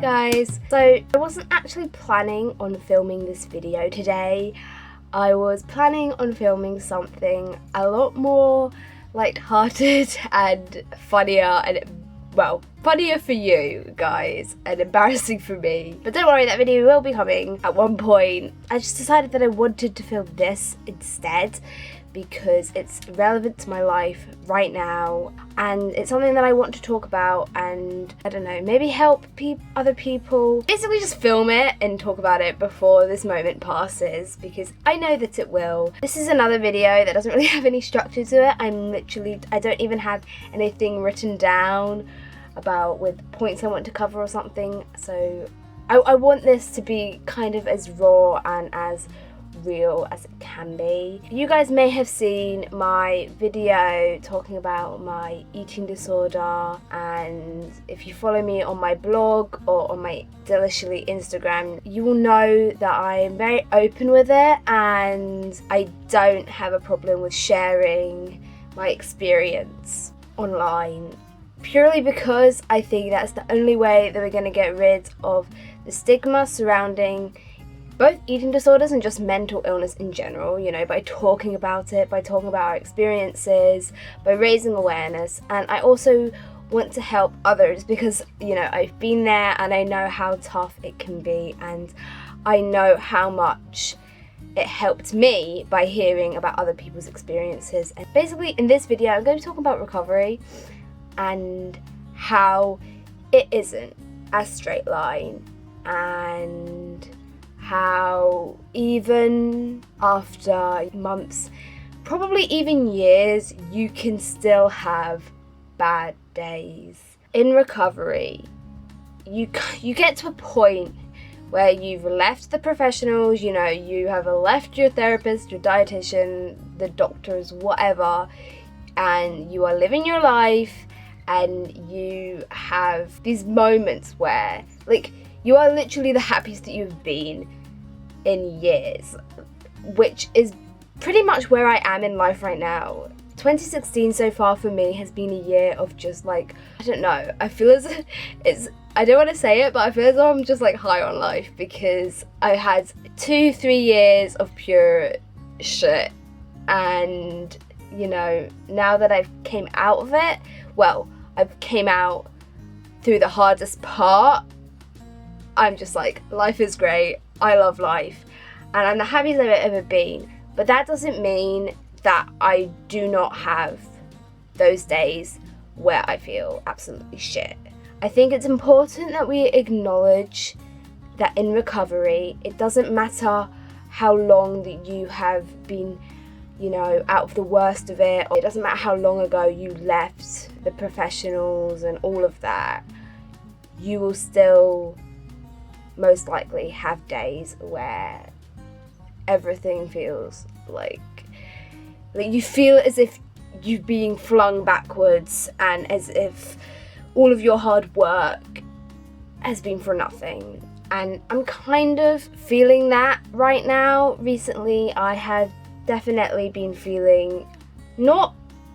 guys! So I wasn't actually planning on filming this video today. I was planning on filming something a lot more light-hearted and funnier and, well, funnier for you guys and embarrassing for me. But don't worry, that video will be coming at one point. I just decided that I wanted to film this instead because it's relevant to my life right now and it's something that I want to talk about and, I don't know, maybe help other people. Basically just film it and talk about it before this moment passes because I know that it will. This is another video that doesn't really have any structure to it. I don't even have anything written down about with points I want to cover or something, so I want this to be kind of as raw and as real as it can be. You guys may have seen my video talking about my eating disorder, and if you follow me on my blog or on my DELISHELLIE Instagram, you will know that I'm very open with it and I don't have a problem with sharing my experience online, purely because I think that's the only way that we're going to get rid of the stigma surrounding both eating disorders and just mental illness in general, you know, by talking about it, by talking about our experiences, by raising awareness. And I also want to help others because, you know, I've been there and I know how tough it can be, and I know how much it helped me by hearing about other people's experiences. And basically in this video I'm going to talk about recovery and how it isn't a straight line, and how even after months, probably even years, you can still have bad days. In recovery, you get to a point where you've left the professionals, you know, you have left your therapist, your dietitian, the doctors, whatever, and you are living your life, and you have these moments where, like, you are literally the happiest that you've been in years, which is pretty much where I am in life right now. 2016 so far for me has been a year of just like, I don't know, I feel as it's, I don't want to say it, but I feel as though I'm just like high on life because I had 2-3 years of pure shit, and you know, now that I've came out of it, well, I've came out through the hardest part, I'm just like, life is great, I love life, and I'm the happiest I've ever been. But that doesn't mean that I do not have those days where I feel absolutely shit. I think it's important that we acknowledge that in recovery, it doesn't matter how long that you have been, you know, out of the worst of it. It doesn't matter how long ago you left the professionals and all of that. You will still most likely have days where everything feels like you feel as if you're being flung backwards and as if all of your hard work has been for nothing. And I'm kind of feeling that right now. Recently I have definitely been feeling not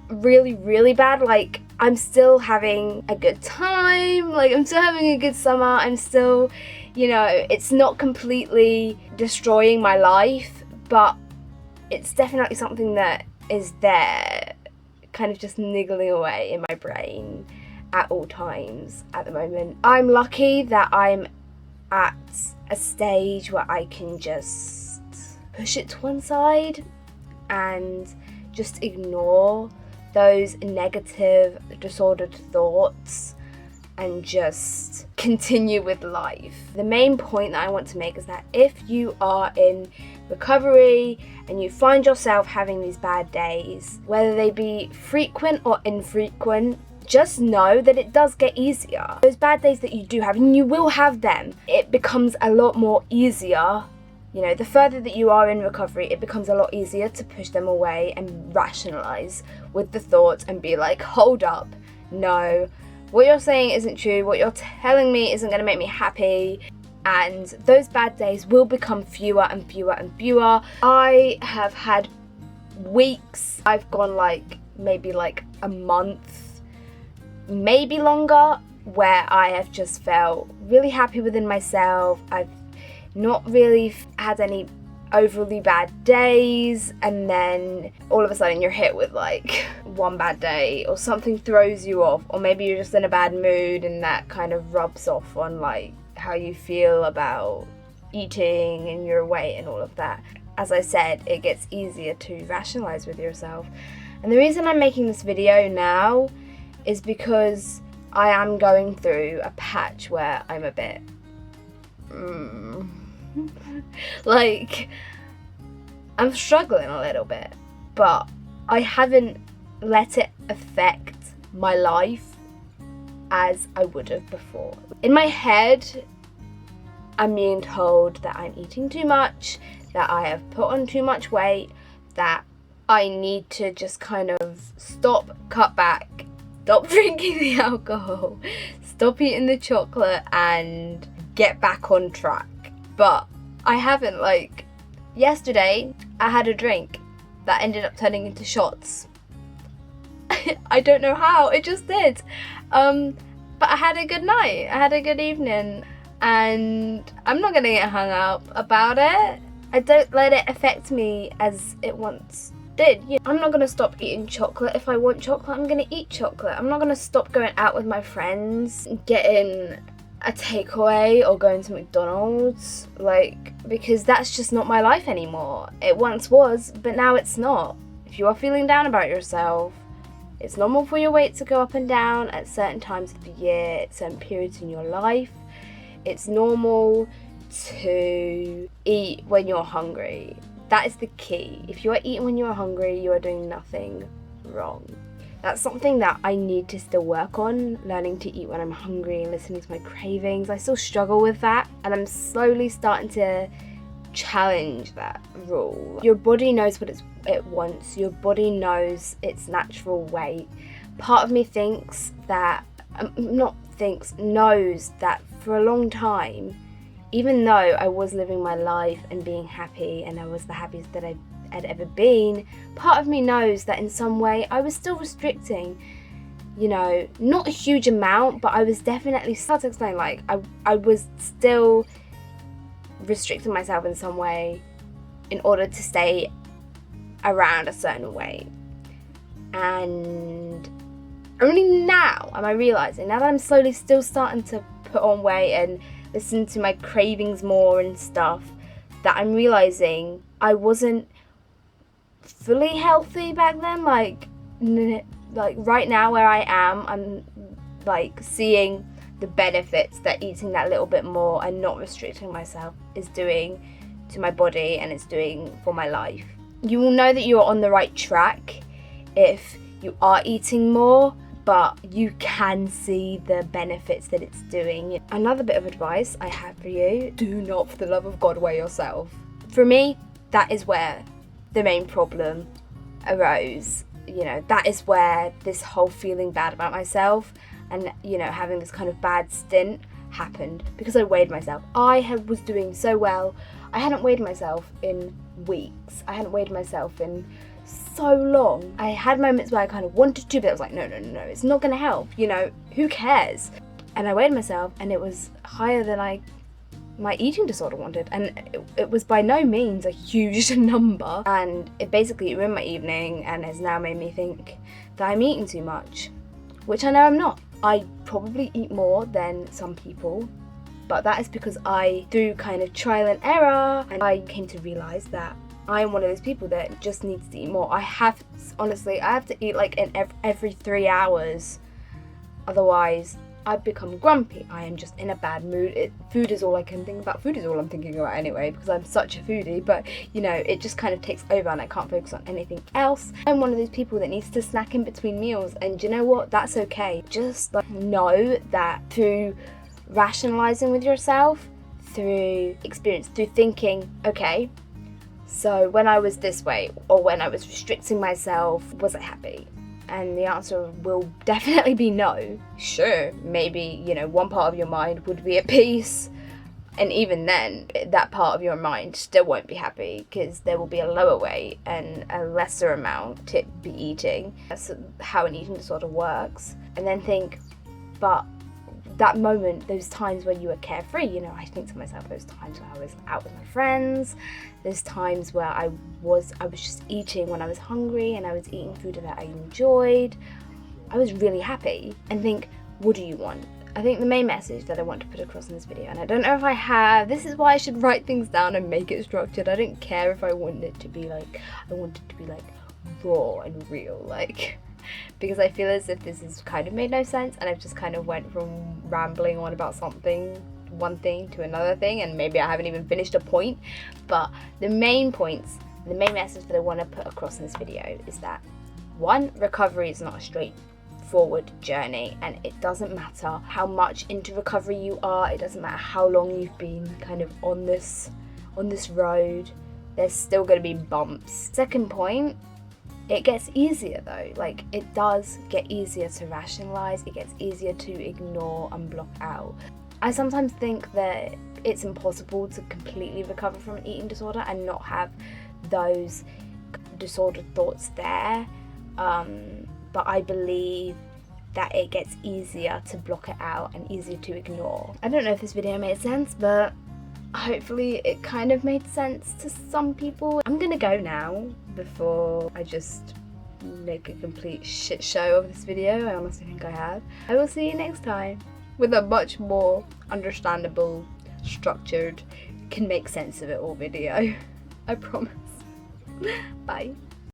really bad, like I'm still having a good time, like I'm still having a good summer, I'm still, you know, it's not completely destroying my life, but it's definitely something that is there, kind of just niggling away in my brain at all times at the moment. I'm lucky that I'm at a stage where I can just push it to one side and just ignore those negative, disordered thoughts and just continue with life. The main point that I want to make is that if you are in recovery and you find yourself having these bad days, whether they be frequent or infrequent, just know that it does get easier. Those bad days that you do have, and you will have them, it becomes a lot more easier. You know, the further that you are in recovery, it becomes a lot easier to push them away and rationalize with the thoughts and be like, hold up, no, what you're saying isn't true, what you're telling me isn't going to make me happy, and those bad days will become fewer and fewer and fewer. I have had weeks, I've gone like maybe like a month, maybe longer, where I have just felt really happy within myself. I've not really had any overly bad days, and then all of a sudden you're hit with like one bad day, or something throws you off, or maybe you're just in a bad mood and that kind of rubs off on like how you feel about eating and your weight and all of that. As I said, it gets easier to rationalize with yourself. And the reason I'm making this video now is because I am going through a patch where I'm a bit like, I'm struggling a little bit, but I haven't let it affect my life as I would have before. In my head, I'm being told that I'm eating too much, that I have put on too much weight, that I need to just kind of stop, cut back, stop drinking the alcohol, stop eating the chocolate, and get back on track. But I haven't. Like, yesterday I had a drink that ended up turning into shots. I don't know how, it just did. But I had a good night, I had a good evening, and I'm not gonna get hung up about it. I don't let it affect me as it once did. You know, I'm not gonna stop eating chocolate. If I want chocolate, I'm gonna eat chocolate. I'm not gonna stop going out with my friends, getting a takeaway or going to McDonald's, like, because that's just not my life anymore. It once was, but now it's not. If you are feeling down about yourself, it's normal for your weight to go up and down at certain times of the year, at certain periods in your life. It's normal to eat when you're hungry. That is the key. If you are eating when you are hungry, you are doing nothing wrong. That's something that I need to still work on, learning to eat when I'm hungry and listening to my cravings. I still struggle with that, and I'm slowly starting to challenge that rule. Your body knows what it wants. Your body knows its natural weight. Part of me thinks that, knows that for a long time, even though I was living my life and being happy, and I was the happiest that I had ever been, part of me knows that in some way I was still restricting, you know, not a huge amount, but I was definitely, hard to explain, like I was still restricting myself in some way in order to stay around a certain weight. And only now am I realising, now that I'm slowly still starting to put on weight and listen to my cravings more and stuff, that I'm realising I wasn't fully healthy back then. Like right now where I am, I'm like seeing the benefits that eating that little bit more and not restricting myself is doing to my body, and it's doing for my life. You will know that you're on the right track if you are eating more, but you can see the benefits that it's doing. Another bit of advice I have for you: do not, for the love of God, weigh yourself. For me, that is where the main problem arose. You know, that is where this whole feeling bad about myself and, you know, having this kind of bad stint happened, because I weighed myself. I was doing so well. I hadn't weighed myself in weeks. I hadn't weighed myself in so long. I had moments where I kind of wanted to, but I was like, no, it's not gonna help, you know, who cares? And I weighed myself, and it was higher than my eating disorder wanted, and it was by no means a huge number, and it basically ruined my evening and has now made me think that I'm eating too much, which I know I'm not. I probably eat more than some people, but that is because through kind of trial and error, and I came to realise that I'm one of those people that just needs to eat more. I have to eat like every 3 hours, otherwise I become grumpy. I am just in a bad mood. Food is all I can think about. Food is all I'm thinking about anyway, because I'm such a foodie, but you know, it just kind of takes over and I can't focus on anything else. I'm one of those people that needs to snack in between meals, and you know what? That's okay. Just like know that through rationalizing with yourself, through experience, through thinking, okay, so when I was this way, or when I was restricting myself, was I happy? And the answer will definitely be no. Sure, maybe, you know, one part of your mind would be at peace, and even then, that part of your mind still won't be happy, because there will be a lower weight and a lesser amount to be eating. That's how an eating disorder works. And then think, but that moment, those times where you were carefree, you know, I think to myself, those times where I was out with my friends, those times where I was just eating when I was hungry and I was eating food that I enjoyed. I was really happy. And think, what do you want? I think the main message that I want to put across in this video, and I don't know if I have, this is why I should write things down and make it structured. I don't care if I want it to be like, I want it to be like raw and real, like, because I feel as if this has kind of made no sense and I've just kind of went from rambling on about something, one thing to another thing, and maybe I haven't even finished a point. But the main points, the main message that I want to put across in this video is that, one, recovery is not a straightforward journey, and it doesn't matter how much into recovery you are, it doesn't matter how long you've been kind of on this road, there's still going to be bumps. Second point, it gets easier though, like it does get easier to rationalize, it gets easier to ignore and block out. I sometimes think that it's impossible to completely recover from an eating disorder and not have those disordered thoughts there, but I believe that it gets easier to block it out and easier to ignore. I don't know if this video made sense, but hopefully it kind of made sense to some people. I'm gonna go now before I just make a complete shit show of this video. I honestly think I have. I will see you next time with a much more understandable, structured, can make sense of it all video. I promise. Bye.